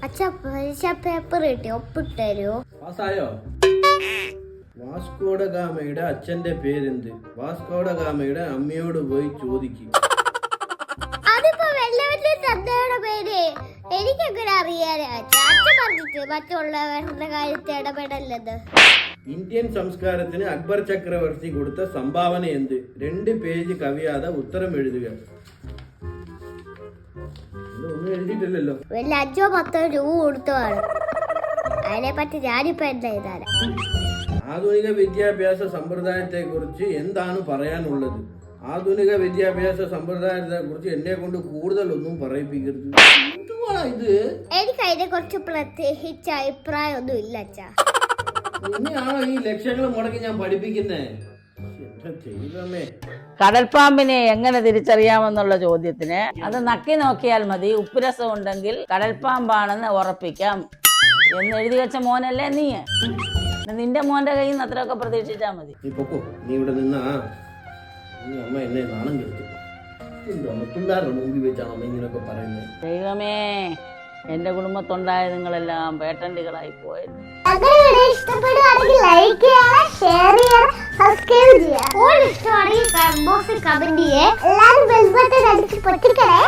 അച്ഛാ പരീക്ഷ പേപ്പർ കിട്ടി ഒപ്പിട്ടരോ? പാസ്സായോ? വാസ്കോഡ ഗാമയുടെ അച്ഛന്റെ പേരെന്ത്? വാസ്കോഡ ഗാമയുടെ അമ്മയോട് പോയി ചോദിക്കും. അതിപ്പോ വലിയ വലിയ തന്തയുടെ പേര് എനിക്കെങ്ങനെ അറിയാനാ? അച്ഛൻ പറഞ്ഞിട്ട് മറ്റുള്ളവരുടെ കാര്യത്തിൽ ഇടപെടല്ലത്. ഇന്ത്യൻ സംസ്കാരത്തിന് അക്ബർ ചക്രവർത്തി കൊടുത്ത സംഭാവന എന്ത്? 2 പേജ് കവിയാതെ ഉത്തരം എഴുതുക. ഒന്നും എഴുതിയിട്ടില്ലല്ലോ. വല്ല 5-10 രൂപ കൊടുത്തതാണ്. അതിനെ പറ്റി ഞാനിപ്പോ എന്താ എഴുതാനാ? ആധുനിക വിദ്യാഭ്യാസ സമ്പ്രദായത്തെ കുറിച്ച് എന്താണ് പറയാനുള്ളത്? ആധുനിക വിദ്യാഭ്യാസ സമ്പ്രദായത്തെ കുറിച്ച് എന്നെ കൊണ്ട് കൂടുതലൊന്നും പറയിപ്പിക്കരുത്. എന്തുവാണ് ഇത്? എനിക്ക് അതിനെ കുറിച്ച് പ്രത്യേകിച്ച് അഭിപ്രായം ഒന്നും ഇല്ല അച്ഛാ. ഇനിയാണോ ഈ ലക്ഷങ്ങൾ മുടക്കി ഞാൻ പഠിപ്പിക്കുന്നേ? കടൽപ്പാമ്പിനെ എങ്ങനെ തിരിച്ചറിയാമെന്നുള്ള ചോദ്യത്തിന് അത് നക്കി നോക്കിയാൽ മതി, ഉപ്പുരസം ഉണ്ടെങ്കിൽ കടൽപ്പാമ്പാണെന്ന് ഉറപ്പിക്കാം എന്ന് എഴുതി വെച്ച മോനല്ലേ നീ. നിന്റെ മോന്റെ കയ്യിൽ നിന്ന് അത്രയൊക്കെ പ്രതീക്ഷിച്ചാ മതി. നീ ഇവിടെ നിന്നാ അമ്മ എന്നെ നാണം കെടുത്തു. പിള്ളേരുടെ മുമ്പിൽ വെച്ചാണ് അമ്മ ഇങ്ങനെയൊക്കെ പറയുന്നത്. ദൈവമേ, എന്റെ കുടുംബത്തുണ്ടായ നിങ്ങളെല്ലാം പേട്ടണ്ടികളായി പോയത്. ഇഷ്ടപ്പെടുകയാണെങ്കിൽ ലൈക്ക് ചെയ്യണം, ഷെയർ ചെയ്യണം, സബ്സ്ക്രൈബ് ചെയ്യണം. ഇഷ്ടമാണെങ്കിൽ കമന്റ് ചെയ്യേ. എല്ലാവരും ബെൽ ബട്ടൺ അടിച്ച് പൊട്ടിക്കണേ.